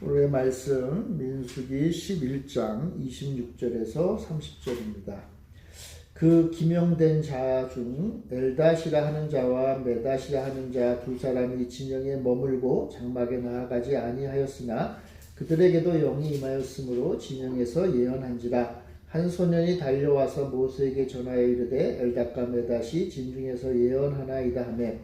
오늘의 말씀 민수기 11장 26절에서 30절입니다. 그 기명된 자 중 엘닷이라 하는 자와 메닷이라 하는 자 두 사람이 진영에 머물고 장막에 나아가지 아니하였으나 그들에게도 영이 임하였으므로 진영에서 예언한지라. 한 소년이 달려와서 모세에게 전하여 이르되 엘닷과 메닷이 진중에서 예언하나이다 하매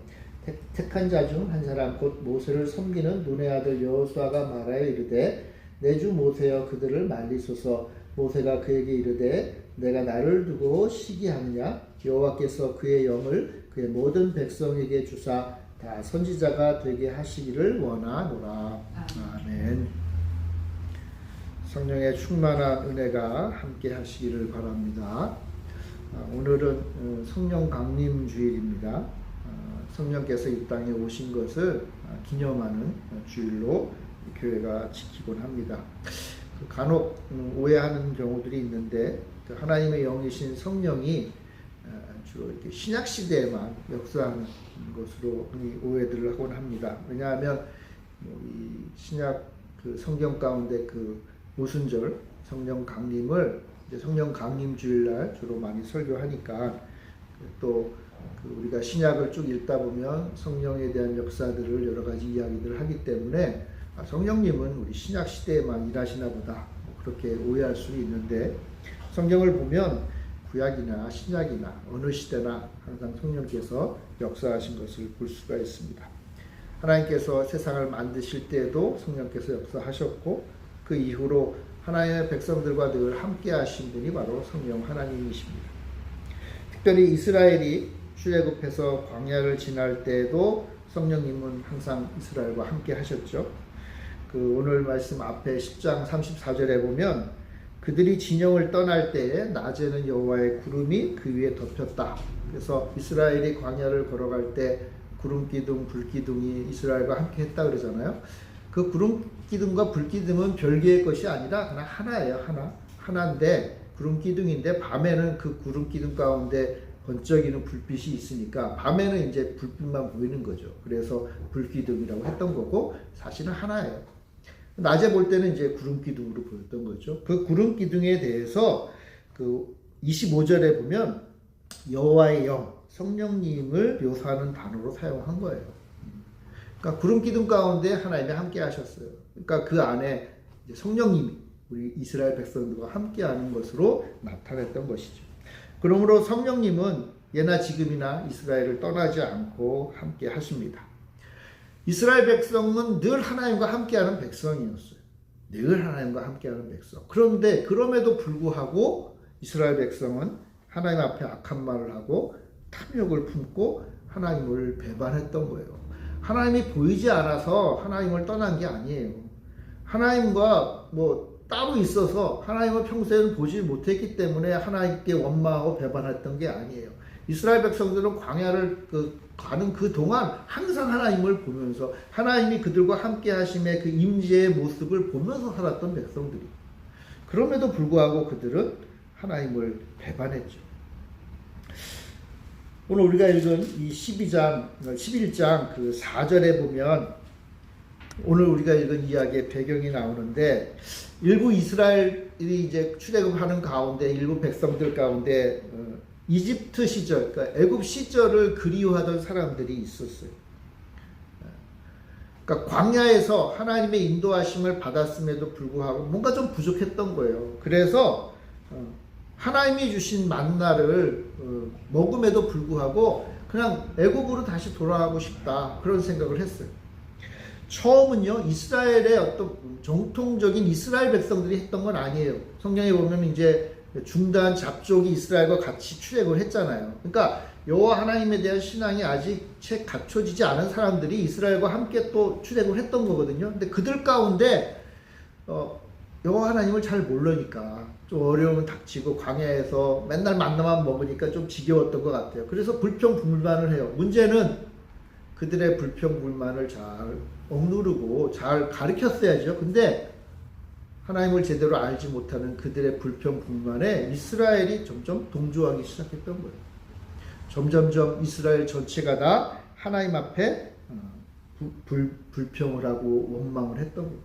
택한 자 중 한 사람 곧 모세를 섬기는 눈의 아들 여호수아가 말하여 이르되 내 주 모세여 그들을 말리소서. 모세가 그에게 이르되 내가 나를 두고 시기하느냐. 여호와께서 그의 영을 그의 모든 백성에게 주사 다 선지자가 되게 하시기를 원하노라. 아멘. 성령의 충만한 은혜가 함께 하시기를 바랍니다. 오늘은 성령 강림 주일입니다. 성령께서 이 땅에 오신 것을 기념하는 주일로 교회가 지키곤 합니다. 간혹 오해하는 경우들이 있는데 하나님의 영이신 성령이 주로 이렇게 신약 시대에만 역사하는 것으로 오해들을 하곤 합니다. 왜냐하면 이 신약 그 성경 가운데 그 오순절 성령 강림을 이제 성령 강림 주일날 주로 많이 설교하니까 또 우리가 신약을 쭉 읽다 보면 성령에 대한 역사들을 여러 가지 이야기들을 하기 때문에 성령님은 우리 신약 시대에만 일하시나 보다 그렇게 오해할 수 있는데 성경을 보면 구약이나 신약이나 어느 시대나 항상 성령께서 역사하신 것을 볼 수가 있습니다. 하나님께서 세상을 만드실 때에도 성령께서 역사하셨고 그 이후로 하나님의 백성들과 늘 함께 하신 분이 바로 성령 하나님이십니다. 특별히 이스라엘이 출애굽해서 광야를 지날 때에도 성령님은 항상 이스라엘과 함께 하셨죠. 그 오늘 말씀 앞에 10장 34절에 보면 그들이 진영을 떠날 때에 낮에는 여호와의 구름이 그 위에 덮였다. 그래서 이스라엘이 광야를 걸어갈 때 구름 기둥, 불 기둥이 이스라엘과 함께 했다 그러잖아요. 그 구름 기둥과 불 기둥은 별개의 것이 아니라 그냥 하나예요. 하나인데 구름 기둥인데 밤에는 그 구름 기둥 가운데 번쩍이는 불빛이 있으니까 밤에는 이제 불빛만 보이는 거죠. 그래서 불기둥이라고 했던 거고 사실은 하나예요. 낮에 볼 때는 이제 구름기둥으로 보였던 거죠. 그 구름기둥에 대해서 그 25절에 보면 여호와의 영, 성령님을 묘사하는 단어로 사용한 거예요. 그러니까 구름기둥 가운데 하나님이 함께 하셨어요. 그러니까 그 안에 이제 성령님이 우리 이스라엘 백성들과 함께 하는 것으로 나타냈던 것이죠. 그러므로 성령님은 예나 지금이나 이스라엘을 떠나지 않고 함께 하십니다. 이스라엘 백성은 늘 하나님과 함께하는 백성이었어요. 늘 하나님과 함께하는 백성. 그런데 그럼에도 불구하고 이스라엘 백성은 하나님 앞에 악한 말을 하고 탐욕을 품고 하나님을 배반했던 거예요. 하나님이 보이지 않아서 하나님을 떠난 게 아니에요. 하나님과 따로 있어서 하나님을 평소에는 보지 못했기 때문에 하나님께 원망하고 배반했던 게 아니에요. 이스라엘 백성들은 광야를 가는 그 동안 항상 하나님을 보면서 하나님이 그들과 함께 하심의 그 임재의 모습을 보면서 살았던 백성들이. 그럼에도 불구하고 그들은 하나님을 배반했죠. 오늘 우리가 읽은 이 11장 그 4절에 보면 오늘 우리가 읽은 이야기의 배경이 나오는데 일부 이스라엘이 이제 출애굽하는 가운데 일부 백성들 가운데 이집트 시절, 그러니까 애굽 시절을 그리워하던 사람들이 있었어요. 그러니까 광야에서 하나님의 인도하심을 받았음에도 불구하고 뭔가 좀 부족했던 거예요. 그래서 하나님이 주신 만나를 먹음에도 불구하고 그냥 애굽으로 다시 돌아가고 싶다 그런 생각을 했어요. 처음은요, 이스라엘의 어떤 정통적인 이스라엘 백성들이 했던 건 아니에요. 성경에 보면 이제 중단 잡족이 이스라엘과 같이 출애굽을 했잖아요. 그러니까 여호와 하나님에 대한 신앙이 아직 채 갖춰지지 않은 사람들이 이스라엘과 함께 또 출애굽을 했던 거거든요. 근데 그들 가운데 여호와 하나님을 잘 모르니까 좀 어려움을 닥치고 광야에서 맨날 만나만 먹으니까 좀 지겨웠던 것 같아요. 그래서 불평불만을 해요. 문제는 그들의 불평불만을 잘 억누르고 잘 가르쳤어야죠. 근데 하나님을 제대로 알지 못하는 그들의 불평불만에 이스라엘이 점점 동조하기 시작했던 거예요. 점점점 이스라엘 전체가 다 하나님 앞에 불평을 하고 원망을 했던 거예요.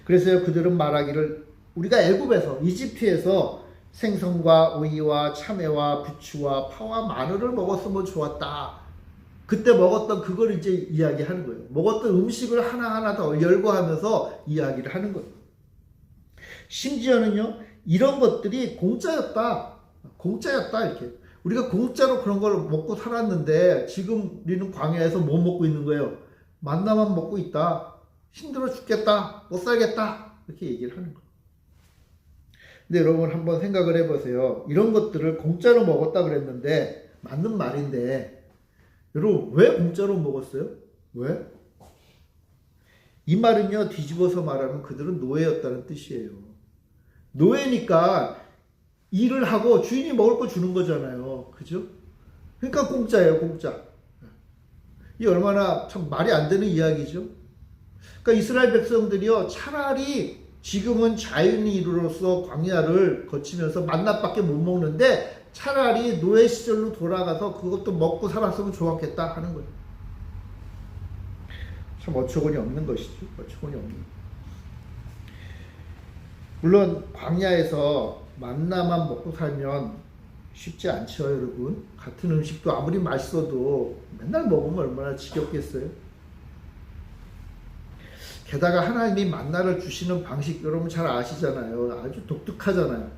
그래서 그들은 말하기를 우리가 애굽에서 이집트에서 생선과 오이와 참외와 부추와 파와 마늘을 먹었으면 좋았다. 그때 먹었던 그걸 이제 이야기하는 거예요. 먹었던 음식을 하나하나 더 열거하면서 이야기를 하는 거예요. 심지어는요, 이런 것들이 공짜였다. 공짜였다, 이렇게. 우리가 공짜로 그런 걸 먹고 살았는데, 지금 우리는 광야에서 뭐 먹고 있는 거예요? 만나만 먹고 있다. 힘들어 죽겠다. 못 살겠다. 이렇게 얘기를 하는 거예요. 근데 여러분 한번 생각을 해보세요. 이런 것들을 공짜로 먹었다 그랬는데, 맞는 말인데, 여러분 왜 공짜로 먹었어요? 왜? 이 말은요, 뒤집어서 말하면 그들은 노예였다는 뜻이에요. 노예니까 일을 하고 주인이 먹을 거 주는 거잖아요. 그죠? 그러니까 공짜예요, 공짜. 이 얼마나 참 말이 안 되는 이야기죠. 그러니까 이스라엘 백성들이요, 차라리 지금은 자연인으로서 광야를 거치면서 만나밖에 못 먹는데 차라리 노예 시절로 돌아가서 그것도 먹고 살았으면 좋았겠다 하는 거예요. 참 어처구니 없는 것이죠. 어처구니 없는. 물론 광야에서 만나만 먹고 살면 쉽지 않죠, 여러분. 같은 음식도 아무리 맛있어도 맨날 먹으면 얼마나 지겹겠어요. 게다가 하나님이 만나를 주시는 방식 여러분 잘 아시잖아요. 아주 독특하잖아요.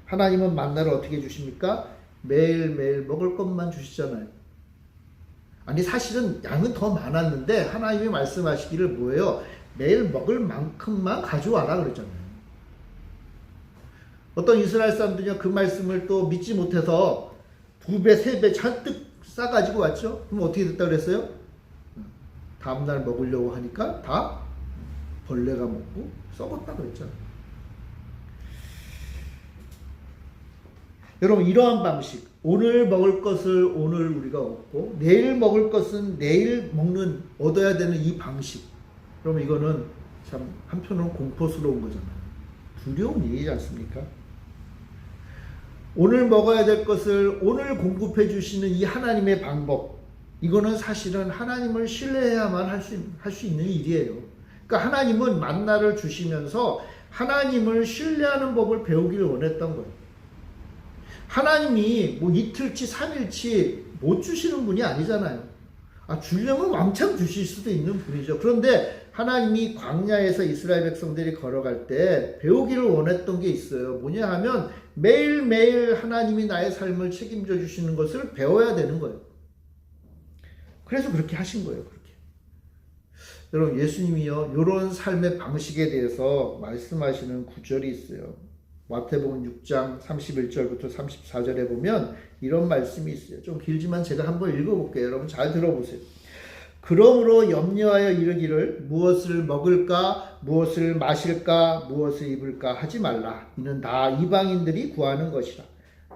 하나님은 만나를 어떻게 주십니까? 매일매일 먹을 것만 주시잖아요. 아니 사실은 양은 더 많았는데 하나님이 말씀하시기를 뭐예요? 매일 먹을 만큼만 가져와라 그랬잖아요. 어떤 이스라엘 사람들이 그 말씀을 또 믿지 못해서 2배, 3배 잔뜩 싸가지고 왔죠? 그럼 어떻게 됐다 그랬어요? 다음날 먹으려고 하니까 다 벌레가 먹고 썩었다 그랬잖아요. 여러분 이러한 방식, 오늘 먹을 것을 오늘 우리가 얻고 내일 먹을 것은 내일 얻어야 되는 이 방식, 그럼 이거는 참 한편으로는 공포스러운 거잖아요. 두려운 일이지 않습니까? 오늘 먹어야 될 것을 오늘 공급해 주시는 이 하나님의 방법, 이거는 사실은 하나님을 신뢰해야만 할 수 있는 일이에요. 그러니까 하나님은 만나를 주시면서 하나님을 신뢰하는 법을 배우기를 원했던 거예요. 하나님이 뭐 이틀치 3일치 못 주시는 분이 아니잖아요. 주려면 왕창 주실 수도 있는 분이죠. 그런데 하나님이 광야에서 이스라엘 백성들이 걸어갈 때 배우기를 원했던 게 있어요. 뭐냐 하면 매일매일 하나님이 나의 삶을 책임져 주시는 것을 배워야 되는 거예요. 그래서 그렇게 하신 거예요. 그렇게. 여러분 예수님이요, 이런 삶의 방식에 대해서 말씀하시는 구절이 있어요. 마태복음 6장 31절부터 34절에 보면 이런 말씀이 있어요. 좀 길지만 제가 한번 읽어볼게요. 여러분 잘 들어보세요. 그러므로 염려하여 이르기를 무엇을 먹을까, 무엇을 마실까, 무엇을 입을까 하지 말라. 이는 다 이방인들이 구하는 것이라.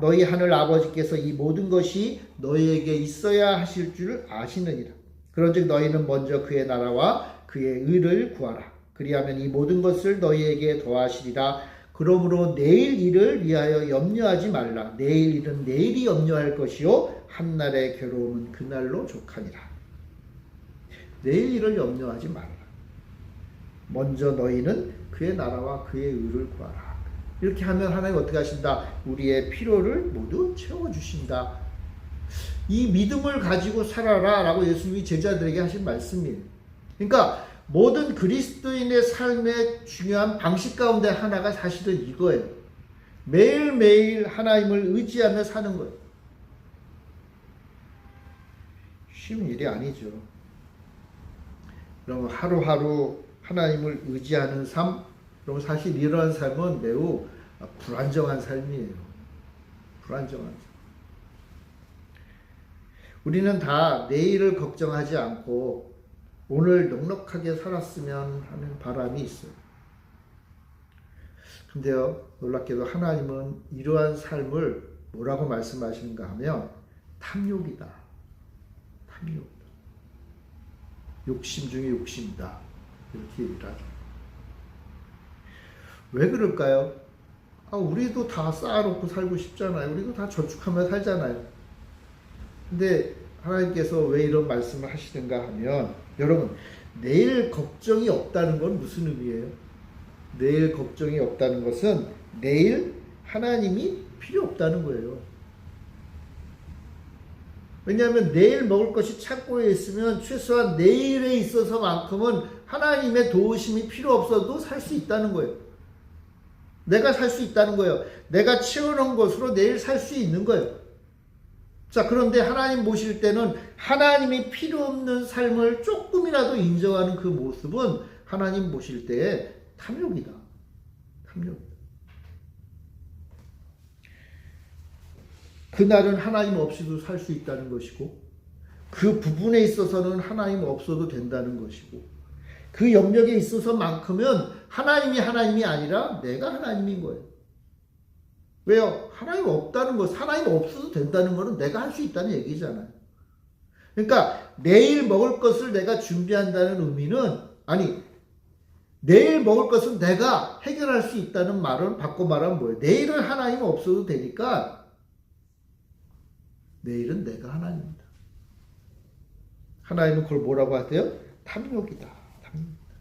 너희 하늘 아버지께서 이 모든 것이 너희에게 있어야 하실 줄 아시느니라. 그런즉 너희는 먼저 그의 나라와 그의 의를 구하라. 그리하면 이 모든 것을 너희에게 더하시리라. 그러므로 내일 일을 위하여 염려하지 말라. 내일 일은 내일이 염려할 것이요 한날의 괴로움은 그날로 족하니라. 내일 일을 염려하지 말라. 먼저 너희는 그의 나라와 그의 의를 구하라. 이렇게 하면 하나님 어떻게 하신다? 우리의 필요를 모두 채워주신다. 이 믿음을 가지고 살아라 라고 예수님이 제자들에게 하신 말씀이에요. 그러니까 모든 그리스도인의 삶의 중요한 방식 가운데 하나가 사실은 이거예요. 매일매일 하나님을 의지하며 사는 거예요. 쉬운 일이 아니죠. 그럼 하루하루 하나님을 의지하는 삶, 그럼 사실 이러한 삶은 매우 불안정한 삶이에요. 불안정한 삶. 우리는 다 내일을 걱정하지 않고 오늘 넉넉하게 살았으면 하는 바람이 있어요. 근데요, 놀랍게도 하나님은 이러한 삶을 뭐라고 말씀하시는가 하면 탐욕이다. 탐욕이다. 욕심 중에 욕심이다. 이렇게 얘기를 하죠. 왜 그럴까요? 우리도 다 쌓아놓고 살고 싶잖아요. 우리도 다 저축하며 살잖아요. 근데 하나님께서 왜 이런 말씀을 하시는가 하면, 여러분 내일 걱정이 없다는 건 무슨 의미예요? 내일 걱정이 없다는 것은 내일 하나님이 필요 없다는 거예요. 왜냐하면 내일 먹을 것이 창고에 있으면 최소한 내일에 있어서만큼은 하나님의 도우심이 필요 없어도 살 수 있다는 거예요. 내가 살 수 있다는 거예요. 내가 채워놓은 것으로 내일 살 수 있는 거예요. 자, 그런데 하나님 모실 때는 하나님이 필요 없는 삶을 조금이라도 인정하는 그 모습은 하나님 모실 때의 탐욕이다. 탐욕이다. 그날은 하나님 없이도 살 수 있다는 것이고, 그 부분에 있어서는 하나님 없어도 된다는 것이고, 그 영역에 있어서만큼은 하나님이 아니라 내가 하나님인 거예요. 왜요? 하나님 없다는 것, 하나님 없어도 된다는 것은 내가 할 수 있다는 얘기잖아요. 그러니까 내일 먹을 것을 내가 준비한다는 의미는, 아니, 내일 먹을 것은 내가 해결할 수 있다는 말은 바꿔 말하면 뭐예요? 내일은 하나님 없어도 되니까 내일은 내가 하나님이다. 하나님은 그걸 뭐라고 하세요? 탐욕이다. 탐욕이다.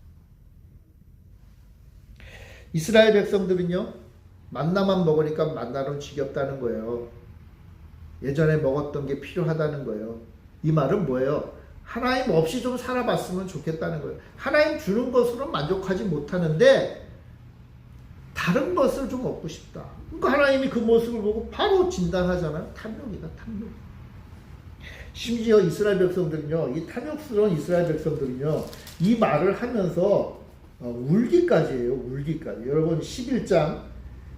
이스라엘 백성들은요, 만나만 먹으니까 만나는 지겹다는 거예요. 예전에 먹었던 게 필요하다는 거예요. 이 말은 뭐예요? 하나님 없이 좀 살아봤으면 좋겠다는 거예요. 하나님 주는 것으로 만족하지 못하는데 다른 것을 좀 얻고 싶다. 그러니까 하나님이 그 모습을 보고 바로 진단하잖아요. 탐욕이다, 탐욕. 심지어 이스라엘 백성들은요, 이 탐욕스러운 이스라엘 백성들은요, 이 말을 하면서 울기까지 해요. 울기까지. 여러분 11장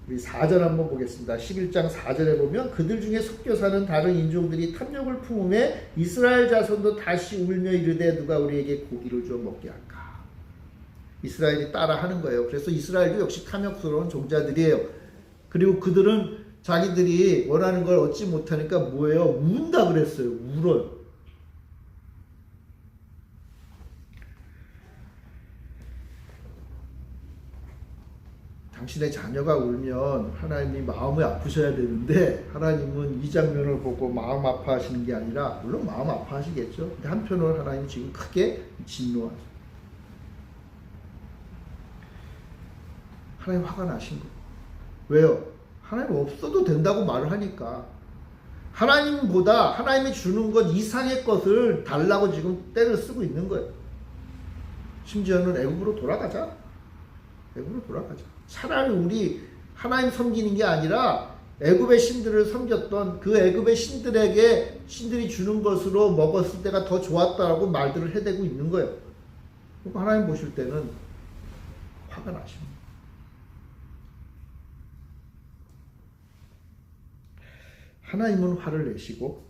우리 4절 한번 보겠습니다. 11장 4절에 보면 그들 중에 섞여 사는 다른 인종들이 탐욕을 품음에 이스라엘 자손도 다시 울며 이르되 누가 우리에게 고기를 줘 먹게 할까. 이스라엘이 따라하는 거예요. 그래서 이스라엘도 역시 탐욕스러운 종자들이에요. 그리고 그들은 자기들이 원하는 걸 얻지 못하니까 뭐예요? 운다 그랬어요. 울어요. 당신의 자녀가 울면 하나님이 마음이 아프셔야 되는데 하나님은 이 장면을 보고 마음 아파하시는 게 아니라, 물론 마음 아파하시겠죠. 근데 한편으로 하나님이 지금 크게 진노하죠. 하나님 화가 나신 거예요. 왜요? 하나님 없어도 된다고 말을 하니까. 하나님보다 하나님이 주는 것 이상의 것을 달라고 지금 때를 쓰고 있는 거예요. 심지어는 애굽으로 돌아가자. 애굽으로 돌아가자. 차라리 우리 하나님 섬기는 게 아니라 애굽의 신들을 섬겼던 그 애굽의 신들에게 신들이 주는 것으로 먹었을 때가 더 좋았다라고 말들을 해대고 있는 거예요. 그러니까 하나님 보실 때는 화가 나십니다. 하나님은 화를 내시고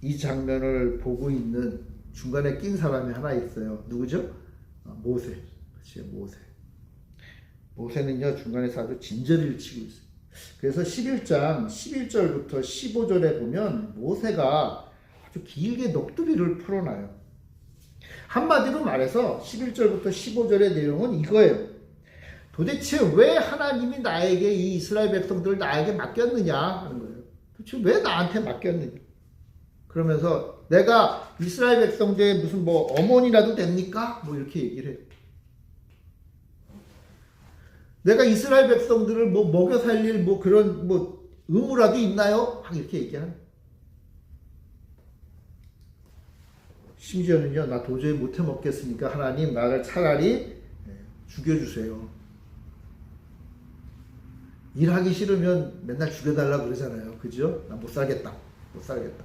이 장면을 보고 있는 중간에 낀 사람이 하나 있어요. 누구죠? 모세. 그렇죠, 모세. 모세는요, 중간에서 아주 진저리를 치고 있어요. 그래서 11장 11절부터 15절에 보면 모세가 아주 길게 넋두리를 풀어놔요. 한마디로 말해서 11절부터 15절의 내용은 이거예요. 도대체 왜 하나님이 나에게 이 이스라엘 백성들을 나에게 맡겼느냐 하는 거예요. 도대체 왜 나한테 맡겼느냐. 그러면서 내가 이스라엘 백성들의 무슨 뭐 어머니라도 됩니까? 뭐 이렇게 얘기를 해요. 내가 이스라엘 백성들을 뭐 먹여 살릴 뭐 그런 뭐 의무라도 있나요? 막 이렇게 얘기하는. 심지어는요, 나 도저히 못해 먹겠으니까 하나님 나를 차라리 죽여주세요. 일하기 싫으면 맨날 죽여달라고 그러잖아요. 그죠? 나 못 살겠다. 못 살겠다.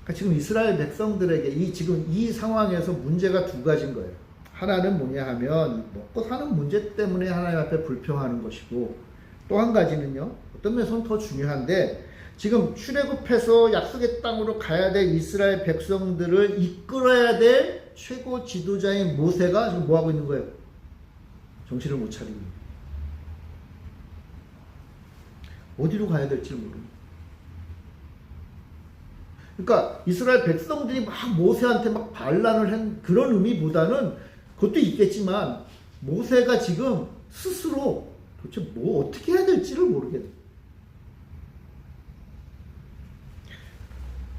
그러니까 지금 이스라엘 백성들에게 지금 이 상황에서 문제가 두 가지인 거예요. 하나는 뭐냐 하면 먹고 사는 문제 때문에 하나님 앞에 불평하는 것이고, 또 한 가지는요, 어떤 면에서는 더 중요한데, 지금 출애굽해서 약속의 땅으로 가야 될 이스라엘 백성들을 이끌어야 될 최고 지도자인 모세가 지금 뭐 하고 있는 거예요? 정신을 못 차리고 있는 거예요. 어디로 가야 될지 모르는. 그러니까 이스라엘 백성들이 막 모세한테 막 반란을 한 그런 의미보다는, 그것도 있겠지만 모세가 지금 스스로 도대체 뭐 어떻게 해야 될지를 모르겠어요.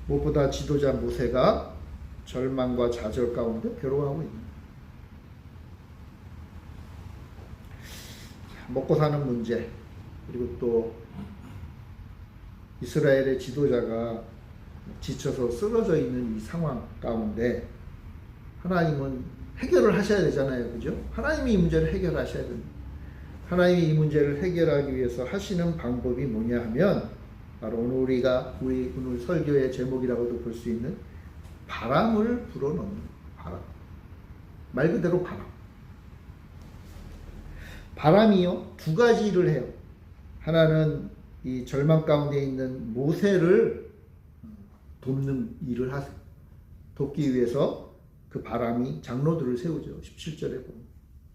무엇보다 지도자 모세가 절망과 좌절 가운데 괴로워하고 있는 거예요. 먹고 사는 문제, 그리고 또 이스라엘의 지도자가 지쳐서 쓰러져 있는 이 상황 가운데 하나님은 해결을 하셔야 되잖아요. 그죠? 하나님이 이 문제를 해결하셔야 됩니다. 하나님이 이 문제를 해결하기 위해서 하시는 방법이 뭐냐 하면 바로 우리 오늘 설교의 제목이라고도 볼 수 있는 바람을 불어넣는 바람. 말 그대로 바람. 바람이요, 두 가지 일을 해요. 하나는 이 절망 가운데 있는 모세를 돕는 일을 하세요. 돕기 위해서 그 바람이 장로들을 세우죠. 17절에 보면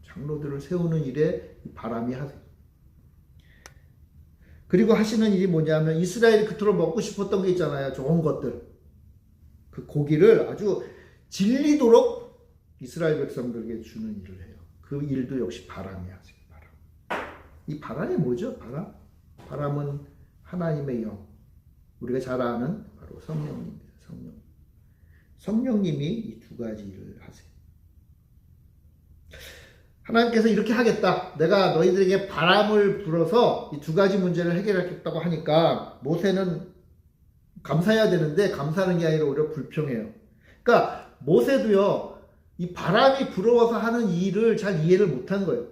장로들을 세우는 일에 바람이 하세요. 그리고 하시는 일이 뭐냐면 이스라엘이 그토록 먹고 싶었던 게 있잖아요. 좋은 것들. 그 고기를 아주 질리도록 이스라엘 백성들에게 주는 일을 해요. 그 일도 역시 바람이 하세요. 바람. 이 바람이 뭐죠? 바람? 바람은 하나님의 영. 우리가 잘 아는 바로 성령입니다. 성령님이 이 두 가지 일을 하세요. 하나님께서 이렇게 하겠다. 내가 너희들에게 바람을 불어서 이 두 가지 문제를 해결하겠다고 하니까 모세는 감사해야 되는데 감사하는 게 아니라 오히려 불평해요. 그러니까 모세도요, 이 바람이 불어서 하는 일을 잘 이해를 못한 거예요.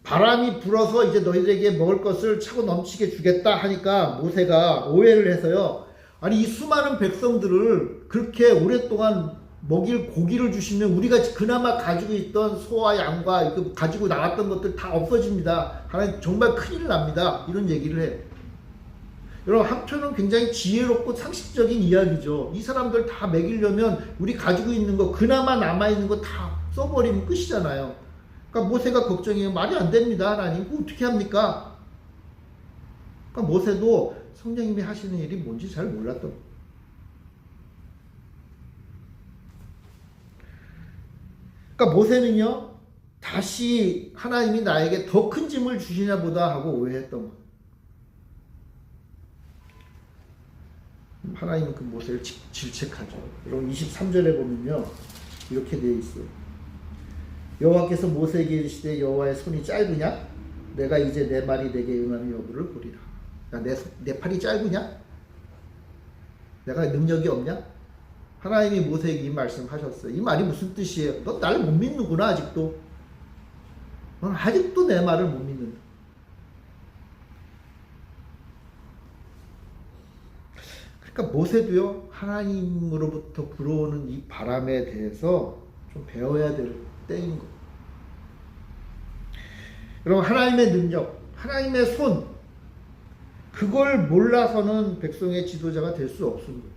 바람이 불어서 이제 너희들에게 먹을 것을 차고 넘치게 주겠다 하니까 모세가 오해를 해서요, 아니 이 수많은 백성들을 그렇게 오랫동안 먹일 고기를 주시면 우리가 그나마 가지고 있던 소와 양과 가지고 나갔던 것들 다 없어집니다. 하나님 정말 큰일 납니다. 이런 얘기를 해요. 여러분, 한편은 굉장히 지혜롭고 상식적인 이야기죠. 이 사람들 다 먹이려면 우리 가지고 있는 거, 그나마 남아있는 거 다 써버리면 끝이잖아요. 그러니까 모세가 걱정해요. 말이 안 됩니다. 하나님, 그거 어떻게 합니까? 그러니까 모세도 성령님이 하시는 일이 뭔지 잘 몰랐던 거예요. 그러니까 모세는요, 다시 하나님이 나에게 더 큰 짐을 주시나 보다 하고 오해했던 거예요. 하나님은 그 모세를 질책하죠. 여러분 23절에 보면요, 이렇게 되어 있어요. 여호와께서 모세에게 이르시되 여호와의 손이 짧으냐? 내가 이제 내 말이 내게 응하는 여부를 보리라. 내 팔이 짧으냐? 내가 능력이 없냐? 하나님이 모세에게 이 말씀하셨어요. 이 말이 무슨 뜻이에요? 넌 나를 못 믿는구나. 아직도 넌 아직도 내 말을 못 믿는다. 그러니까 모세도요, 하나님으로부터 불어오는 이 바람에 대해서 좀 배워야 될 때인 거예요. 여러분, 하나님의 능력, 하나님의 손, 그걸 몰라서는 백성의 지도자가 될 수 없습니다.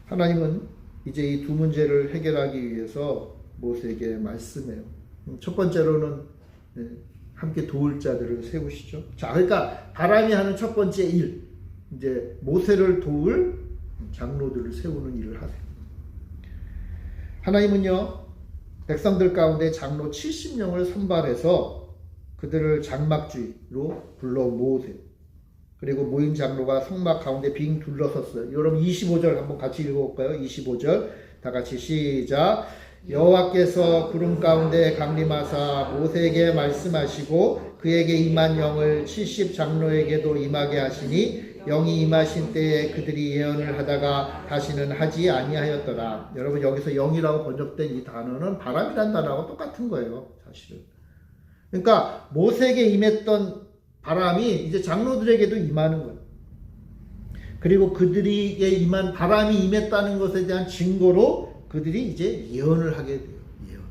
하나님은 이제 이 두 문제를 해결하기 위해서 모세에게 말씀해요. 첫 번째로는 함께 도울 자들을 세우시죠. 자, 그러니까 바람이 하는 첫 번째 일, 이제 모세를 도울 장로들을 세우는 일을 하세요. 하나님은요, 백성들 가운데 장로 70명을 선발해서 그들을 장막주의로 불러 모으세요. 그리고 모인 장로가 성막 가운데 빙 둘러섰어요. 여러분 25절 한번 같이 읽어볼까요? 25절 다 같이 시작. 여호와께서 구름 가운데 강림하사 모세에게 말씀하시고 그에게 임한 영을 70 장로에게도 임하게 하시니 영이 임하신 때에 그들이 예언을 하다가 다시는 하지 아니하였더라. 여러분, 여기서 영이라고 번역된 이 단어는 바람이란 단어하고 똑같은 거예요. 사실은. 그러니까 모세에게 임했던 바람이 이제 장로들에게도 임하는 거예요. 그리고 그들에게 임한 바람이 임했다는 것에 대한 증거로 그들이 이제 예언을 하게 돼요. 예언.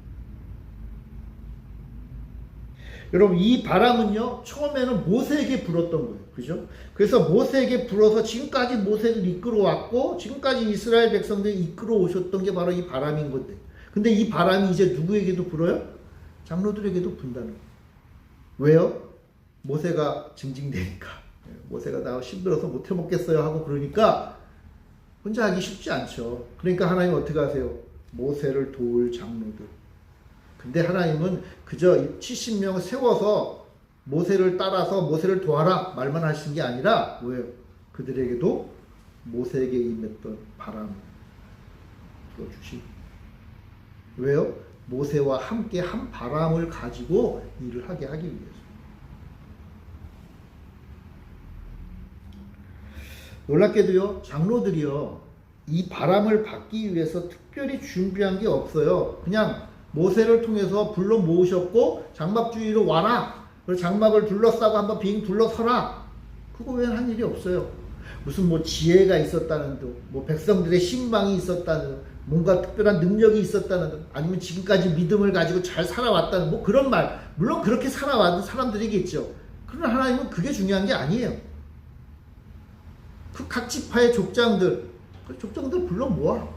여러분, 이 바람은요, 처음에는 모세에게 불었던 거예요. 그죠? 그래서 모세에게 불어서 지금까지 모세를 이끌어왔고 지금까지 이스라엘 백성들이 이끌어 오셨던 게 바로 이 바람인 건데, 근데 이 바람이 이제 누구에게도 불어요? 장로들에게도 분다는 거예요. 왜요? 모세가 징징대니까. 모세가 나 힘들어서 못 해먹겠어요 하고 그러니까 혼자 하기 쉽지 않죠. 그러니까 하나님 어떻게 하세요? 모세를 도울 장로들. 근데 하나님은 그저 70명 세워서 모세를 따라서 모세를 도와라 말만 하신 게 아니라 뭐예요? 그들에게도 모세에게 임했던 바람을 불어주시. 왜요? 모세와 함께 한 바람을 가지고 일을 하게 하기 위해서. 놀랍게도요, 장로들이요, 이 바람을 받기 위해서 특별히 준비한 게 없어요. 그냥 모세를 통해서 불러 모으셨고, 장막 주위로 와라. 그리고 장막을 둘러싸고 한번 빙 둘러서라. 그거 외에는 한 일이 없어요. 무슨 뭐 지혜가 있었다는 둥, 뭐 백성들의 신망이 있었다는 둥, 뭔가 특별한 능력이 있었다는 둥, 아니면 지금까지 믿음을 가지고 잘 살아왔다는 뭐 그런 말. 물론 그렇게 살아왔던 사람들이겠죠. 그러나 하나님은 그게 중요한 게 아니에요. 그 각 지파의 족장들, 그 족장들 불러 모아.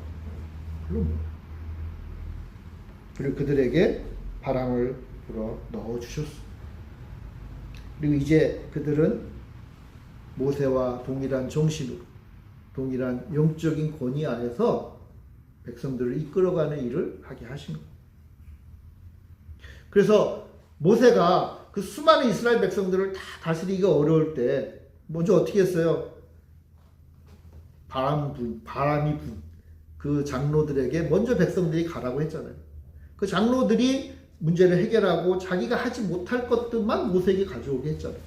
그리고 그들에게 바람을 불어 넣어 주셨어. 그리고 이제 그들은 모세와 동일한 정신으로, 동일한 영적인 권위 안에서 백성들을 이끌어가는 일을 하게 하신 거예요. 그래서 모세가 그 수많은 이스라엘 백성들을 다 다스리기가 어려울 때 먼저 어떻게 했어요? 바람이 분 그 장로들에게 먼저 백성들이 가라고 했잖아요. 그 장로들이 문제를 해결하고 자기가 하지 못할 것들만 모세에게 가져오게 했잖아요.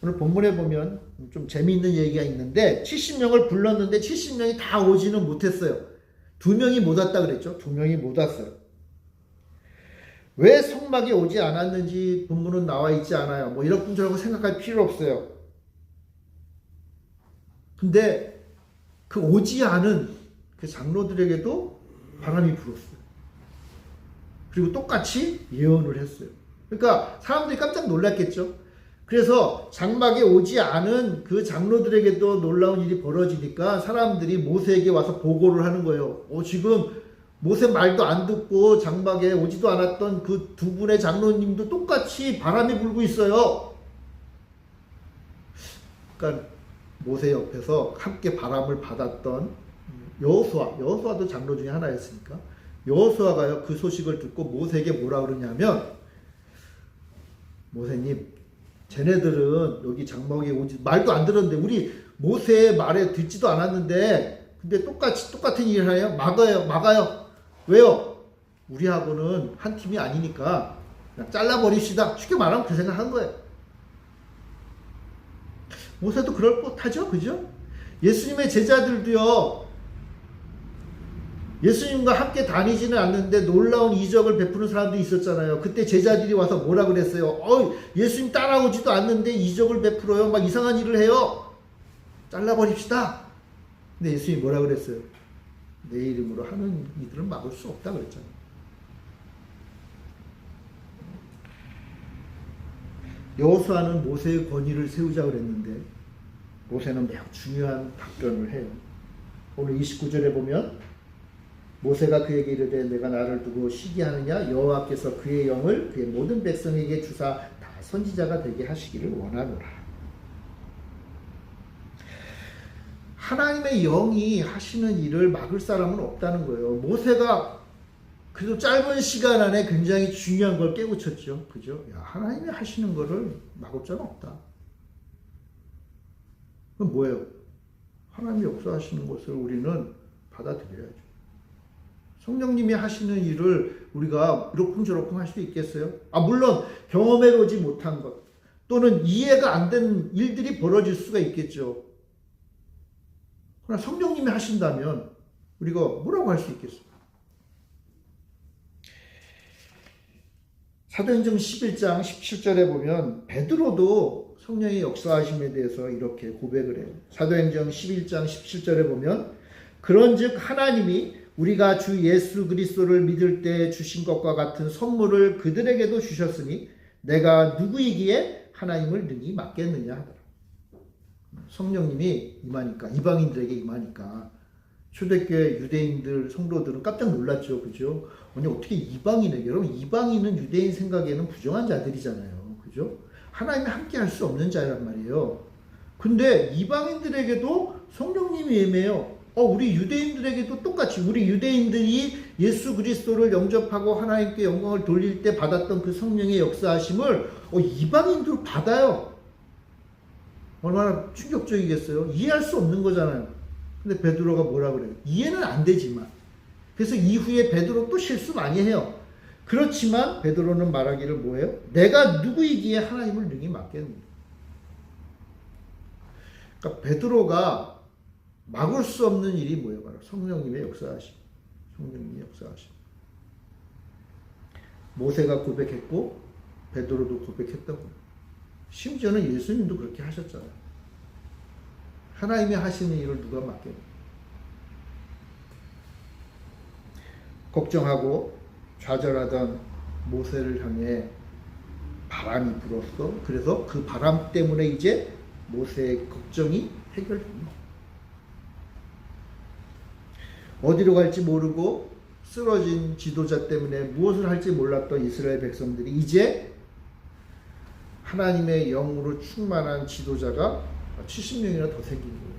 오늘 본문에 보면 좀 재미있는 얘기가 있는데 70명을 불렀는데 70명이 다 오지는 못했어요. 2명이 못 왔다 그랬죠. 2명이 못 왔어요. 왜 성막에 오지 않았는지 본문은 나와 있지 않아요. 뭐 이렇군 저렇고 생각할 필요 없어요. 근데 그 오지 않은 그 장로들에게도 바람이 불었어요. 그리고 똑같이 예언을 했어요. 그러니까 사람들이 깜짝 놀랐겠죠. 그래서 장막에 오지 않은 그 장로들에게도 놀라운 일이 벌어지니까 사람들이 모세에게 와서 보고를 하는 거예요. 지금 모세 말도 안 듣고 장막에 오지도 않았던 그 2분의 장로님도 똑같이 바람이 불고 있어요. 그러니까 모세 옆에서 함께 바람을 받았던 여호수아도 장로 중에 하나였으니까 여호수아가요, 그 소식을 듣고 모세에게 뭐라 그러냐면, 모세님, 쟤네들은 여기 장막에 오지 말도 안 들었는데 우리 모세의 말에 듣지도 않았는데 근데 똑같은 일을 해요. 막아요. 왜요? 우리하고는 한 팀이 아니니까 그냥 잘라버립시다. 쉽게 말하면 그 생각한 거예요. 모세도 그럴 법하죠, 그죠? 예수님의 제자들도요, 예수님과 함께 다니지는 않는데 놀라운 이적을 베푸는 사람도 있었잖아요. 그때 제자들이 와서 뭐라 그랬어요? 예수님 따라오지도 않는데 이적을 베풀어요. 막 이상한 일을 해요. 잘라버립시다. 근데 예수님이 뭐라 그랬어요? 내 이름으로 하는 이들은 막을 수 없다 그랬잖아요. 여호수아는 모세의 권위를 세우자 그랬는데 모세는 매우 중요한 답변을 해요. 오늘 29절에 보면 모세가 그에게 이르되 내가 나를 두고 시기하느냐 여호와께서 그의 영을 그의 모든 백성에게 주사 다 선지자가 되게 하시기를 원하노라. 하나님의 영이 하시는 일을 막을 사람은 없다는 거예요. 모세가 그래도 짧은 시간 안에 굉장히 중요한 걸 깨우쳤죠. 그죠? 하나님이 하시는 거를 막을 자는 없다. 그럼 뭐예요? 하나님이 역사하시는 것을 우리는 받아들여야죠. 성령님이 하시는 일을 우리가 이러쿵저러쿵 할 수 있겠어요? 물론 경험해보지 못한 것 또는 이해가 안 되는 일들이 벌어질 수가 있겠죠. 그러나 성령님이 하신다면 우리가 뭐라고 할 수 있겠어요? 사도행전 11장 17절에 보면 베드로도 성령의 역사하심에 대해서 이렇게 고백을 해요. 사도행전 11장 17절에 보면 그런즉 하나님이 우리가 주 예수 그리스도를 믿을 때 주신 것과 같은 선물을 그들에게도 주셨으니 내가 누구이기에 하나님을 능히 맡겠느냐 하더라. 성령님이 임하니까, 이방인들에게 임하니까 초대교회 유대인들 성도들은 깜짝 놀랐죠. 그죠? 아니 어떻게 이방인에게, 여러분 이방인은 유대인 생각에는 부정한 자들이잖아요. 그죠? 하나님이 함께 할 수 없는 자란 말이에요. 근데 이방인들에게도 성령님이 임해요. 우리 유대인들에게도 똑같이 우리 유대인들이 예수 그리스도를 영접하고 하나님께 영광을 돌릴 때 받았던 그 성령의 역사하심을 이방인도 받아요. 얼마나 충격적이겠어요. 이해할 수 없는 거잖아요. 근데 베드로가 뭐라 그래요? 이해는 안 되지만. 그래서 이후에 베드로 또 실수 많이 해요. 그렇지만 베드로는 말하기를 뭐예요? 내가 누구이기에 하나님을 능히 맡겠느냐. 그러니까 베드로가 막을 수 없는 일이 뭐예요? 바로 성령님의 역사하심. 성령님의 역사하심. 모세가 고백했고 베드로도 고백했다고. 심지어는 예수님도 그렇게 하셨잖아요. 하나님이 하시는 일을 누가 맡겠냐. 걱정하고 좌절하던 모세를 향해 바람이 불었어. 그래서 그 바람 때문에 이제 모세의 걱정이 해결됩니다. 어디로 갈지 모르고 쓰러진 지도자 때문에 무엇을 할지 몰랐던 이스라엘 백성들이 이제 하나님의 영으로 충만한 지도자가 70명이나 더 생긴 거예요.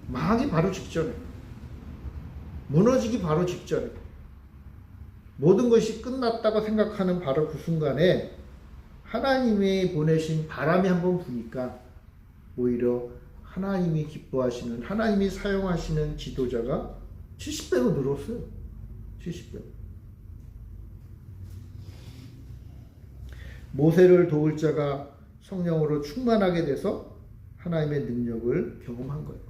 망하기 바로 직전에, 무너지기 바로 직전에, 모든 것이 끝났다고 생각하는 바로 그 순간에 하나님이 보내신 바람이 한번 부니까 오히려 하나님이 기뻐하시는, 하나님이 사용하시는 지도자가 70배로 늘었어요. 70배. 모세를 도울 자가 성령으로 충만하게 돼서 하나님의 능력을 경험한 거예요.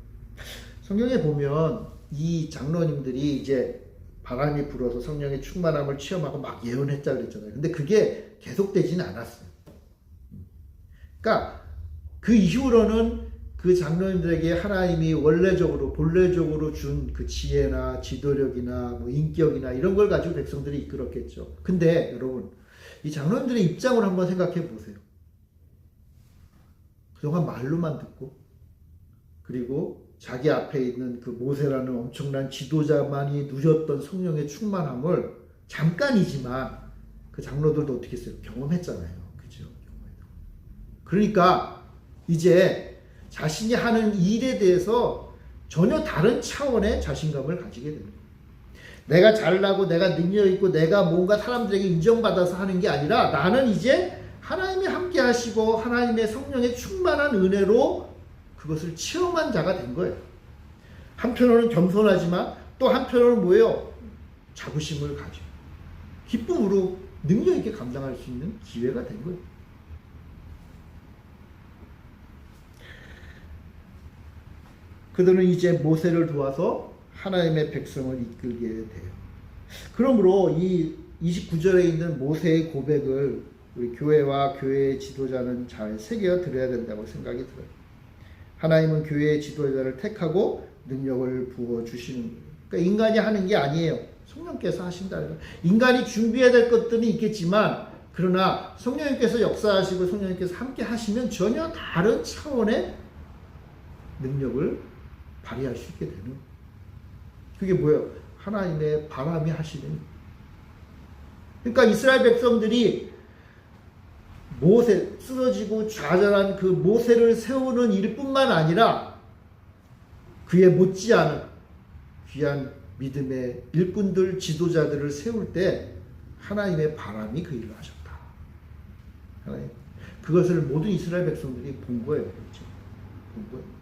성경에 보면 이 장로님들이 이제 바람이 불어서 성령의 충만함을 체험하고 막 예언했다 그랬잖아요. 근데 그게 계속되지는 않았어요. 그러니까 그 이후로는 그 장로님들에게 하나님이 원래적으로 본래적으로 준 그 지혜나 지도력이나 뭐 인격이나 이런 걸 가지고 백성들이 이끌었겠죠. 근데 여러분, 이 장로님들의 입장을 한번 생각해 보세요. 그동안 말로만 듣고, 그리고 자기 앞에 있는 그 모세라는 엄청난 지도자만이 누렸던 성령의 충만함을 잠깐이지만 그 장로들도 어떻게 했어요? 경험했잖아요. 그죠? 그러니까 이제 자신이 하는 일에 대해서 전혀 다른 차원의 자신감을 가지게 됩니다. 내가 잘나고 내가 능력 있고 내가 뭔가 사람들에게 인정받아서 하는 게 아니라 나는 이제 하나님이 함께 하시고 하나님의 성령의 충만한 은혜로 그것을 체험한 자가 된 거예요. 한편으로는 겸손하지만 또 한편으로는 뭐예요? 자부심을 가지고 기쁨으로 능력 있게 감당할 수 있는 기회가 된 거예요. 그들은 이제 모세를 도와서 하나님의 백성을 이끌게 돼요. 그러므로 이 29절에 있는 모세의 고백을 우리 교회와 교회의 지도자는 잘 새겨 들어야 된다고 생각이 들어요. 하나님은 교회의 지도자를 택하고 능력을 부어주시는 거예요. 그러니까 인간이 하는 게 아니에요. 성령께서 하신다는 거예요. 인간이 준비해야 될 것들은 있겠지만 그러나 성령님께서 역사하시고 성령님께서 함께 하시면 전혀 다른 차원의 능력을 발휘할 수 있게 되는 거예요. 그게 뭐예요? 하나님의 바람이 하시는. 그러니까 이스라엘 백성들이 모세, 쓰러지고 좌절한 그 모세를 세우는 일뿐만 아니라 그에 못지않은 귀한 믿음의 일꾼들, 지도자들을 세울 때 하나님의 바람이 그 일을 하셨다. 하나님. 그것을 모든 이스라엘 백성들이 본 거예요. 그렇죠? 본 거예요.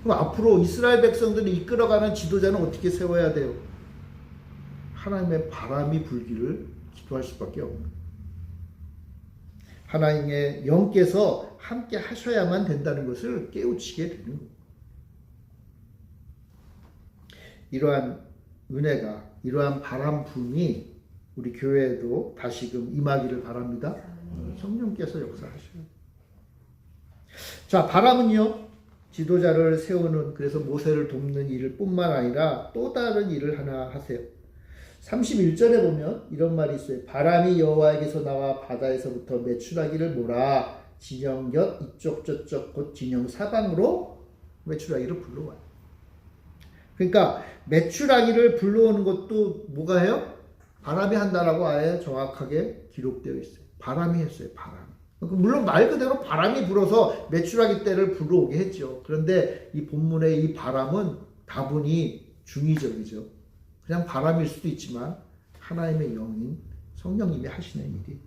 그럼 앞으로 이스라엘 백성들을 이끌어가는 지도자는 어떻게 세워야 돼요? 하나님의 바람이 불기를 기도할 수밖에 없는 거예요. 하나님의 영께서 함께 하셔야만 된다는 것을 깨우치게 되는 거예요. 이러한 은혜가, 이러한 바람 부음이 우리 교회에도 다시금 임하기를 바랍니다. 성령께서 역사하셔요. 자, 바람은요, 지도자를 세우는, 그래서 모세를 돕는 일을 뿐만 아니라 또 다른 일을 하나 하세요. 31절에 보면 이런 말이 있어요. 바람이 여호와에게서 나와 바다에서부터 메추라기를 몰아 진영 곁 이쪽 저쪽 곧 진영 사방으로 메추라기를 불러와요. 그러니까 메추라기를 불러오는 것도 뭐가 해요? 바람이 한다라고 아예 정확하게 기록되어 있어요. 바람이 했어요. 바람. 물론 말 그대로 바람이 불어서 메추라기 떼를 불러오게 했죠. 그런데 이 본문의 이 바람은 다분히 중의적이죠. 그냥 바람일 수도 있지만 하나님의 영인 성령님이 하시는 일이.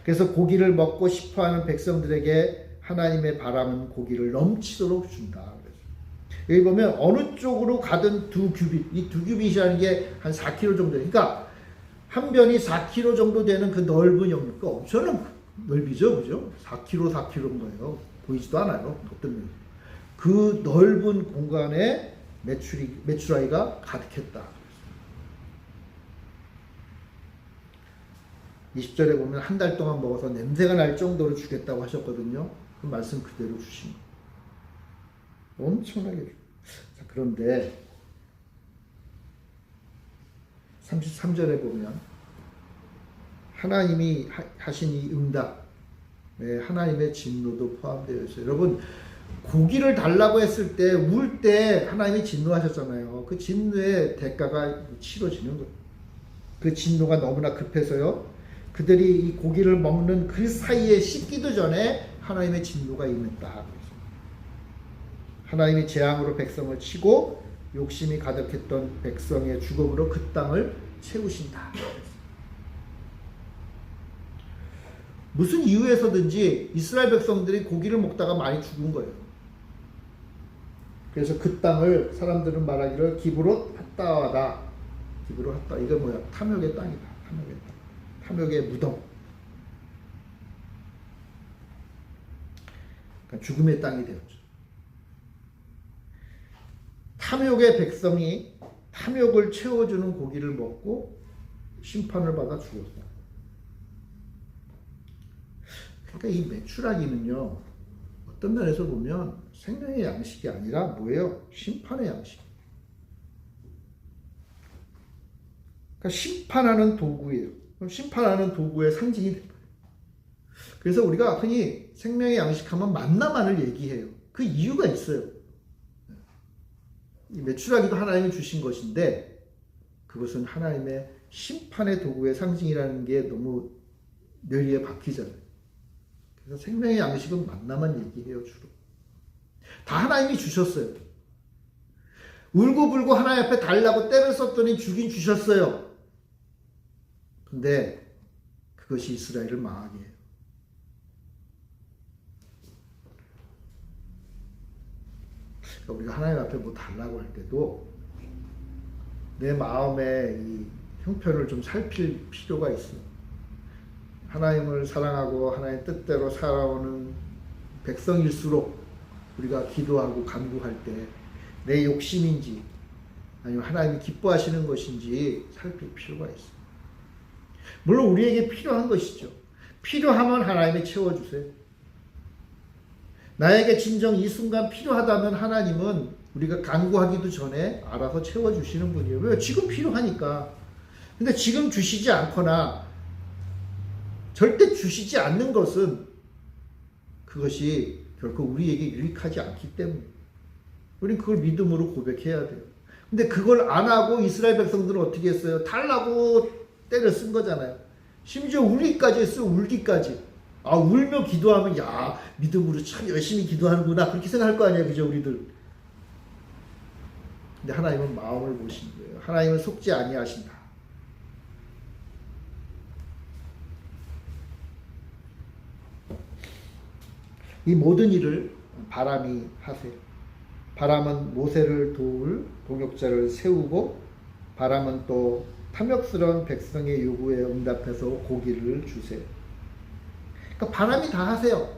그래서 고기를 먹고 싶어하는 백성들에게 하나님의 바람은 고기를 넘치도록 준다. 여기 보면 어느 쪽으로 가든 두 규빗, 이 두 규빗이라는 게 한 4km 정도. 그러니까 한 변이 4km 정도 되는 그 넓은 영역, 그 엄청난 넓이죠, 그죠? 4km 거예요. 보이지도 않아요. 어떤 면이. 그 넓은 공간에 메추라기가 가득했다. 20절에 보면 한 달 동안 먹어서 냄새가 날 정도로 주겠다고 하셨거든요. 그 말씀 그대로 주신 거. 엄청나게. 자, 그런데 33절에 보면 하나님이 하신 이 응답, 하나님의 진노도 포함되어 있어요. 여러분, 고기를 달라고 했을 때, 울 때 하나님이 진노하셨잖아요. 그 진노의 대가가 치러지는 거예요. 그 진노가 너무나 급해서요. 그들이 이 고기를 먹는 그 사이에 씻기도 전에 하나님의 진노가 임했다. 하나님이 재앙으로 백성을 치고 욕심이 가득했던 백성의 죽음으로 그 땅을 채우신다. 무슨 이유에서든지 이스라엘 백성들이 고기를 먹다가 많이 죽은 거예요. 그래서 그 땅을 사람들은 말하기를 기브롯 핫다하다. 기브롯 핫다. 이게 뭐야? 탐욕의 땅이다. 탐욕의 땅. 탐욕의 무덤. 그러니까 죽음의 땅이 되었죠. 탐욕의 백성이 탐욕을 채워주는 고기를 먹고 심판을 받아 죽었다. 그러니까 이 메추라기는요, 어떤 면에서 보면 생명의 양식이 아니라 뭐예요? 심판의 양식. 그러니까 심판하는 도구예요. 그럼 심판하는 도구의 상징이 됩니다. 그래서 우리가 흔히 생명의 양식하면 만나만을 얘기해요. 그 이유가 있어요. 이 메추라기도 하나님이 주신 것인데 그것은 하나님의 심판의 도구의 상징이라는 게 너무 뇌리에 박히잖아요. 그래서 생명의 양식은 만나만 얘기해요, 주로. 다 하나님이 주셨어요. 울고불고 하나님 앞에 달라고 때를 썼더니 주긴 주셨어요. 근데 그것이 이스라엘을 망하게 해요. 그러니까 우리가 하나님 앞에 뭐 달라고 할 때도 내 마음의 이 형편을 좀 살필 필요가 있어요. 하나님을 사랑하고 하나님 뜻대로 살아오는 백성일수록 우리가 기도하고 간구할 때 내 욕심인지 아니면 하나님이 기뻐하시는 것인지 살필 필요가 있어요. 물론 우리에게 필요한 것이죠. 필요하면 하나님이 채워주세요. 나에게 진정 이 순간 필요하다면 하나님은 우리가 간구하기도 전에 알아서 채워주시는 분이에요. 왜? 지금 필요하니까. 근데 지금 주시지 않거나 절대 주시지 않는 것은 그것이 결코 우리에게 유익하지 않기 때문에 우리는 그걸 믿음으로 고백해야 돼요. 근데 그걸 안 하고 이스라엘 백성들은 어떻게 했어요? 달라고 때려 쓴 거잖아요. 심지어 울기까지 했어요. 울기까지. 아, 울며 기도하면 야, 믿음으로 참 열심히 기도하는구나 그렇게 생각할 거 아니에요. 그죠, 우리들. 근데 하나님은 마음을 보신 거예요. 하나님은 속지 아니하신다. 이 모든 일을 바람이 하세요. 바람은 모세를 도울 동역자를 세우고 바람은 또 탐욕스러운 백성의 요구에 응답해서 고기를 주세요. 그러니까 바람이 다 하세요.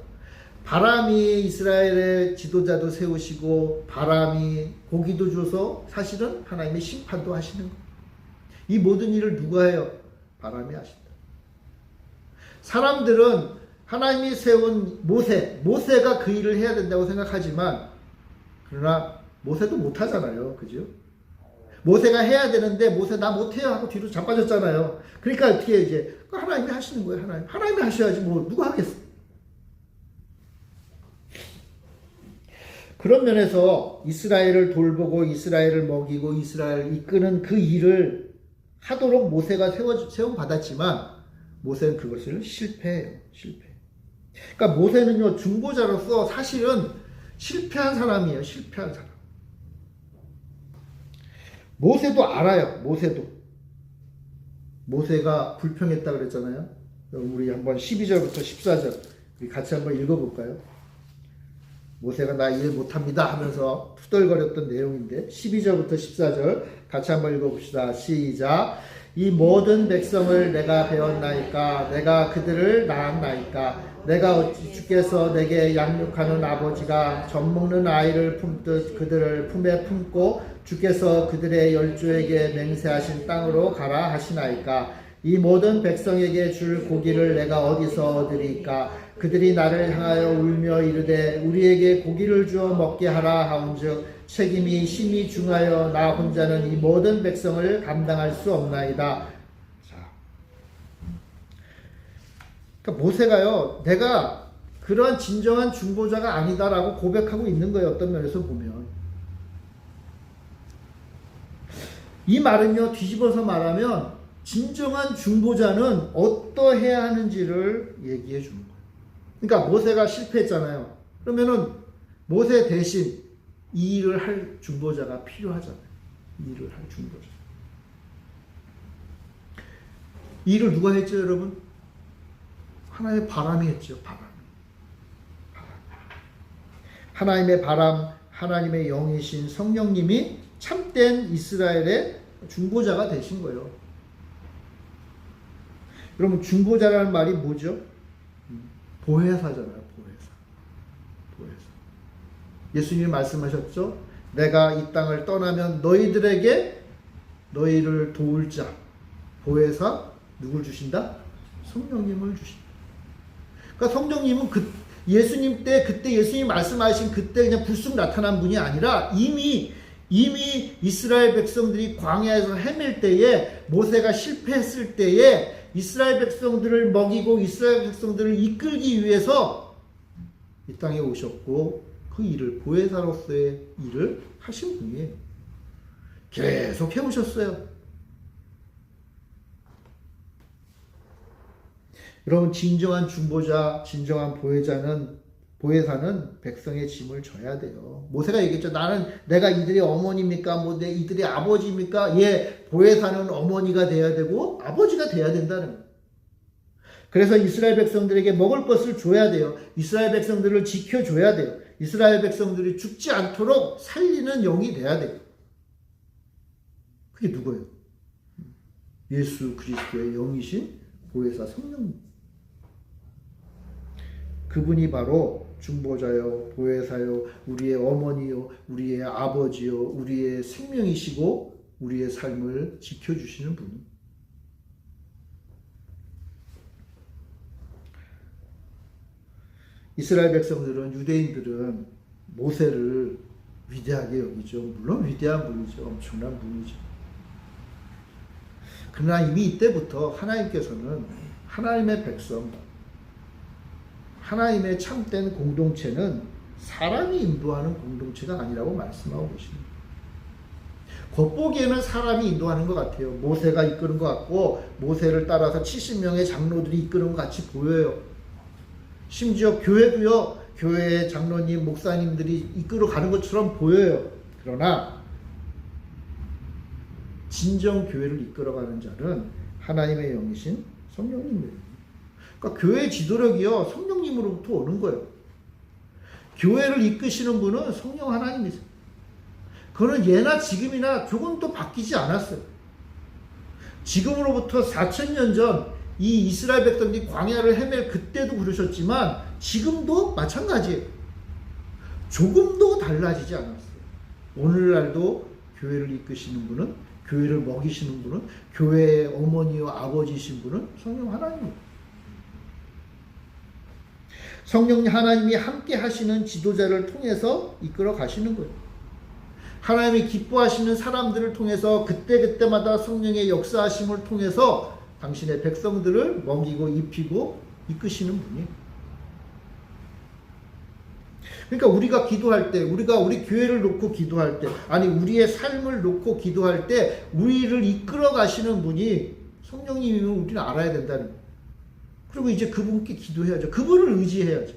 바람이 이스라엘의 지도자도 세우시고 바람이 고기도 줘서 사실은 하나님의 심판도 하시는 거예요. 이 모든 일을 누가 해요? 바람이 하신다. 사람들은 하나님이 세운 모세가 그 일을 해야 된다고 생각하지만 그러나 모세도 못하잖아요. 그죠? 모세가 해야 되는데 모세 나 못해요 하고 뒤로 자빠졌잖아요. 그러니까 어떻게 이제 하나님이 하시는 거예요. 하나님이 하셔야지 뭐 누가 하겠어. 그런 면에서 이스라엘을 돌보고 이스라엘을 먹이고 이스라엘을 이끄는 그 일을 하도록 모세가 세움 받았지만 모세는 그것을 실패해요. 그러니까 모세는요 중보자로서 사실은 실패한 사람이에요. 실패한 사람. 모세도 알아요. 모세가 불평했다 그랬잖아요. 우리 한번 12절부터 14절 우리 같이 한번 읽어볼까요? 모세가 나 일 못합니다 하면서 투덜거렸던 내용인데 12절부터 14절 같이 한번 읽어봅시다. 시작. 이 모든 백성을 내가 배웠나이까 내가 그들을 낳았나이까 내가 어찌 주께서 내게 양육하는 아버지가 젖 먹는 아이를 품듯 그들을 품에 품고 주께서 그들의 열조에게 맹세하신 땅으로 가라 하시나이까 이 모든 백성에게 줄 고기를 내가 어디서 얻으리까 그들이 나를 향하여 울며 이르되 우리에게 고기를 주어 먹게 하라 하온즉 책임이 심히 중하여 나 혼자는 이 모든 백성을 감당할 수 없나이다. 자, 그러니까 모세가요 내가 그러한 진정한 중보자가 아니다라고 고백하고 있는 거예요. 어떤 면에서 보면 이 말은요 뒤집어서 말하면 진정한 중보자는 어떠해야 하는지를 얘기해 주는 거예요. 그러니까 모세가 실패했잖아요. 그러면은 모세 대신 이 일을 할 중보자가 필요하잖아요. 이 일을 할 중보자. 이 일을 누가 했죠, 여러분? 하나님의 바람이 했죠. 바람. 하나님의 바람, 하나님의 영이신 성령님이 참된 이스라엘의 중보자가 되신 거예요. 그러면 중보자라는 말이 뭐죠? 보혜사잖아요. 보혜사. 예수님이 말씀하셨죠? 내가 이 땅을 떠나면 너희들에게 너희를 도울 자 보혜사 누굴 주신다? 성령님을 주신다. 그러니까 성령님은 예수님 때 그때 예수님이 말씀하신 그때 그냥 불쑥 나타난 분이 아니라 이미 이스라엘 백성들이 광야에서 헤맬 때에 모세가 실패했을 때에 이스라엘 백성들을 먹이고 이스라엘 백성들을 이끌기 위해서 이 땅에 오셨고 그 일을 보혜사로서의 일을 하신 분이에요. 계속 해오셨어요. 여러분 진정한 중보자, 진정한 보혜사는 백성의 짐을 져야 돼요. 모세가 얘기했죠. 내가 이들의 어머니입니까? 내 이들의 아버지입니까? 예, 보혜사는 어머니가 돼야 되고 아버지가 돼야 된다는 거예요. 그래서 이스라엘 백성들에게 먹을 것을 줘야 돼요. 이스라엘 백성들을 지켜줘야 돼요. 이스라엘 백성들이 죽지 않도록 살리는 영이 돼야 돼요. 그게 누구예요? 예수 그리스도의 영이신 보혜사 성령님. 그분이 바로 중보자요, 보혜사요, 우리의 어머니요, 우리의 아버지요, 우리의 생명이시고 우리의 삶을 지켜주시는 분. 이스라엘 백성들은, 유대인들은 모세를 위대하게 여기죠. 물론 위대한 분이죠. 엄청난 분이죠. 그러나 이미 이때부터 하나님께서는 하나님의 백성, 하나님의 참된 공동체는 사람이 인도하는 공동체가 아니라고 말씀하고 계십니다. 겉보기에는 사람이 인도하는 것 같아요. 모세가 이끄는 것 같고 모세를 따라서 70명의 장로들이 이끄는 것 같이 보여요. 심지어 교회도요. 교회의 장로님, 목사님들이 이끌어 가는 것처럼 보여요. 그러나 진정 교회를 이끌어가는 자는 하나님의 영이신 성령님이에요. 그러니까 교회 지도력이요 성령님으로부터 오는 거예요. 교회를 이끄시는 분은 성령 하나님이세요. 그거는 예나 지금이나 조금도 바뀌지 않았어요. 지금으로부터 4000년 전 이 이스라엘 백성들이 광야를 헤맬 그때도 그러셨지만 지금도 마찬가지예요. 조금도 달라지지 않았어요. 오늘날도 교회를 이끄시는 분은, 교회를 먹이시는 분은, 교회의 어머니와 아버지이신 분은 성령 하나님입니다. 성령 하나님이 함께 하시는 지도자를 통해서 이끌어 가시는 거예요. 하나님이 기뻐하시는 사람들을 통해서 그때그때마다 성령의 역사하심을 통해서 당신의 백성들을 먹이고 입히고 이끄시는 분이에요. 그러니까 우리가 기도할 때, 우리 교회를 놓고 기도할 때, 아니 우리의 삶을 놓고 기도할 때 우리를 이끌어 가시는 분이 성령님이면 우리는 알아야 된다는 거예요. 그리고 이제 그분께 기도해야죠. 그분을 의지해야죠.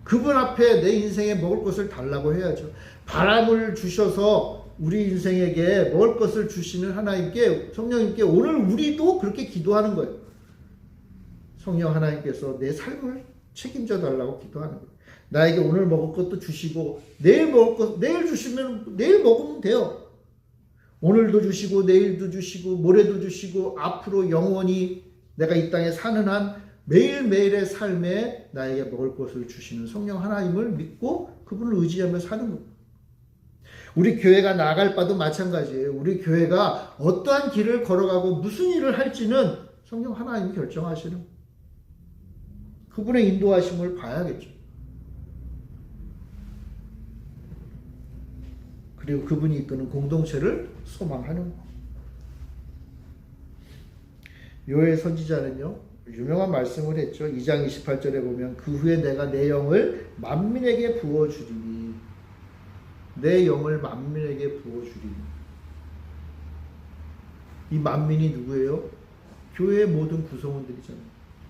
그분 앞에 내 인생에 먹을 것을 달라고 해야죠. 바람을 주셔서 우리 인생에게 먹을 것을 주시는 하나님께, 성령님께 오늘 우리도 그렇게 기도하는 거예요. 성령 하나님께서 내 삶을 책임져 달라고 기도하는 거예요. 나에게 오늘 먹을 것도 주시고 내일 먹을 것 내일 주시면 내일 먹으면 돼요. 오늘도 주시고 내일도 주시고 모레도 주시고 앞으로 영원히 내가 이 땅에 사는 한 매일매일의 삶에 나에게 먹을 것을 주시는 성령 하나님을 믿고 그분을 의지하며 사는 거예요. 우리 교회가 나아갈 바도 마찬가지예요. 우리 교회가 어떠한 길을 걸어가고 무슨 일을 할지는 성령 하나님이 결정하시는 거예요. 그분의 인도하심을 봐야겠죠. 그리고 그분이 이끄는 공동체를 소망하는 거예요. 요엘 선지자는요, 유명한 말씀을 했죠. 2장 28절에 보면 그 후에 내가 내 영을 만민에게 부어주리니 내 영을 만민에게 부어주리니. 이 만민이 누구예요? 교회의 모든 구성원들이잖아요.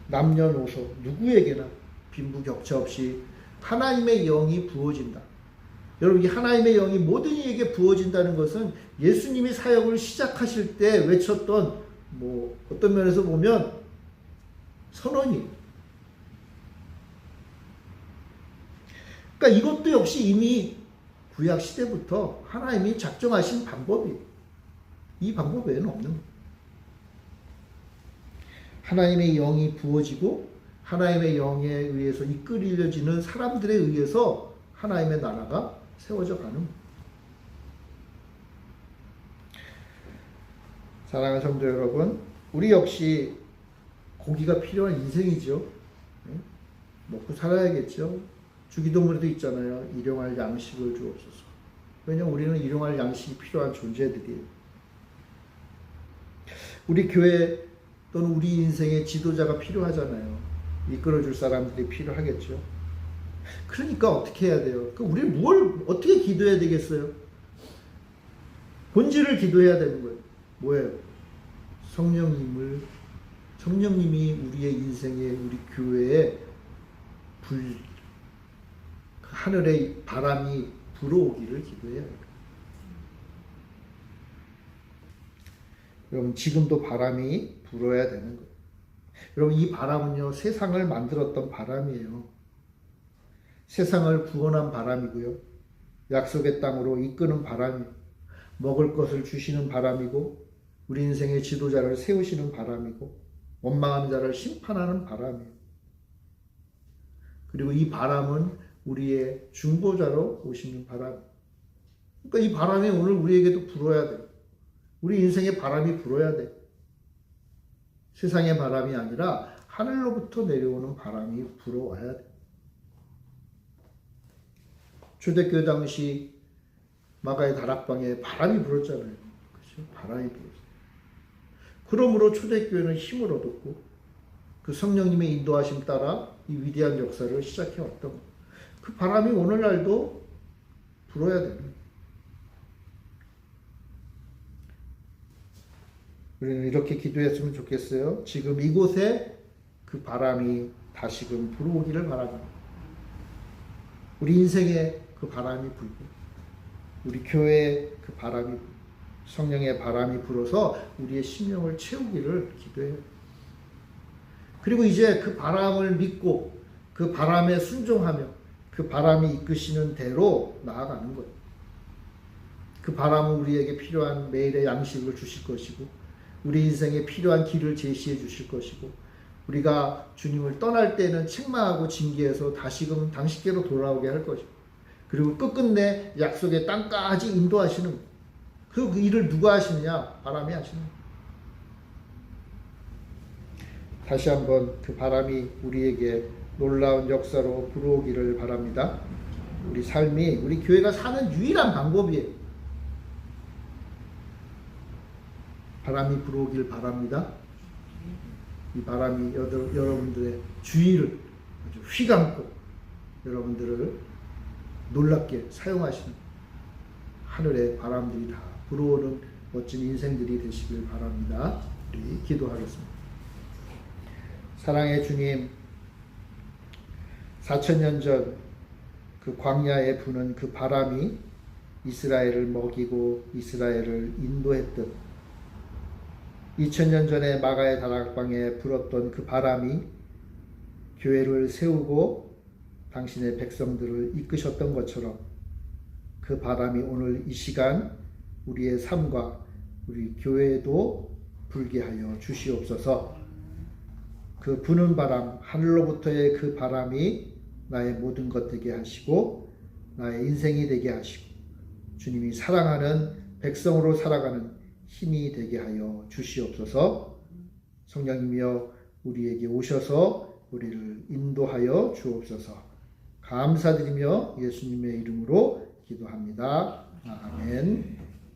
남녀노소 누구에게나 빈부격차 없이 하나님의 영이 부어진다. 여러분, 이 하나님의 영이 모든 이에게 부어진다는 것은 예수님이 사역을 시작하실 때 외쳤던 어떤 면에서 보면 선언이에요. 그러니까 이것도 역시 이미 구약 시대부터 하나님이 작정하신 방법이에요. 이 방법 외에는 없는 거예요. 하나님의 영이 부어지고 하나님의 영에 의해서 이끌려지는 사람들에 의해서 하나님의 나라가 세워져 가는 거예요. 사랑하는 성도 여러분, 우리 역시 고기가 필요한 인생이죠. 먹고 살아야겠죠. 주기도문에도 있잖아요. 일용할 양식을 주옵소서. 왜냐하면 우리는 일용할 양식이 필요한 존재들이에요. 우리 교회 또는 우리 인생에 지도자가 필요하잖아요. 이끌어줄 사람들이 필요하겠죠. 그러니까 어떻게 해야 돼요? 우리 어떻게 기도해야 되겠어요? 본질을 기도해야 되는 거예요. 뭐예요? 성령님이 우리의 인생에, 우리 교회에 하늘의 바람이 불어오기를 기도해야 해요. 여러분, 지금도 바람이 불어야 되는 거예요. 여러분, 이 바람은요, 세상을 만들었던 바람이에요. 세상을 구원한 바람이고요. 약속의 땅으로 이끄는 바람이에요. 먹을 것을 주시는 바람이고, 우리 인생의 지도자를 세우시는 바람이고, 원망하는 자를 심판하는 바람이에요. 그리고 이 바람은 우리의 중보자로 오시는 바람. 그러니까 이 바람이 오늘 우리에게도 불어야 돼요. 우리 인생에 바람이 불어야 돼. 세상의 바람이 아니라 하늘로부터 내려오는 바람이 불어와야 돼. 초대교회 당시 마가의 다락방에 바람이 불었잖아요. 그렇죠? 바람이 불었어요. 그러므로 초대교회는 힘을 얻었고 그 성령님의 인도하심 따라 이 위대한 역사를 시작해 왔던 거예요. 그 바람이 오늘날도 불어야 됩니다. 우리는 이렇게 기도했으면 좋겠어요. 지금 이곳에 그 바람이 다시금 불어오기를 바랍니다. 우리 인생에 그 바람이 불고 우리 교회에 그 바람이 불고 성령의 바람이 불어서 우리의 심령을 채우기를 기도해요. 그리고 이제 그 바람을 믿고 그 바람에 순종하며 그 바람이 이끄시는 대로 나아가는 거예요. 그 바람은 우리에게 필요한 매일의 양식을 주실 것이고 우리 인생에 필요한 길을 제시해 주실 것이고 우리가 주님을 떠날 때는 책망하고 징계해서 다시금 당신께로 돌아오게 할 것이고 그리고 끝끝내 약속의 땅까지 인도하시는 거예요. 그 일을 누가 하시느냐? 바람이 하시는 거예요. 다시 한번 그 바람이 우리에게 놀라운 역사로 불어오기를 바랍니다. 우리 삶이 우리 교회가 사는 유일한 방법이에요. 바람이 불어오길 바랍니다. 이 바람이 여러분들의 주의를 아주 휘감고 여러분들을 놀랍게 사용하시는 하늘의 바람들이 다 불어오는 멋진 인생들이 되시길 바랍니다. 우리 기도하겠습니다. 사랑의 주님, 4000년 전 그 광야에 부는 그 바람이 이스라엘을 먹이고 이스라엘을 인도했듯 2000년 전에 마가의 다락방에 불었던 그 바람이 교회를 세우고 당신의 백성들을 이끄셨던 것처럼 그 바람이 오늘 이 시간 우리의 삶과 우리 교회에도 불게 하여 주시옵소서. 그 부는 바람, 하늘로부터의 그 바람이 나의 모든 것 되게 하시고 나의 인생이 되게 하시고 주님이 사랑하는 백성으로 살아가는 힘이 되게 하여 주시옵소서. 성령님이여 우리에게 오셔서 우리를 인도하여 주옵소서. 감사드리며 예수님의 이름으로 기도합니다. 아멘.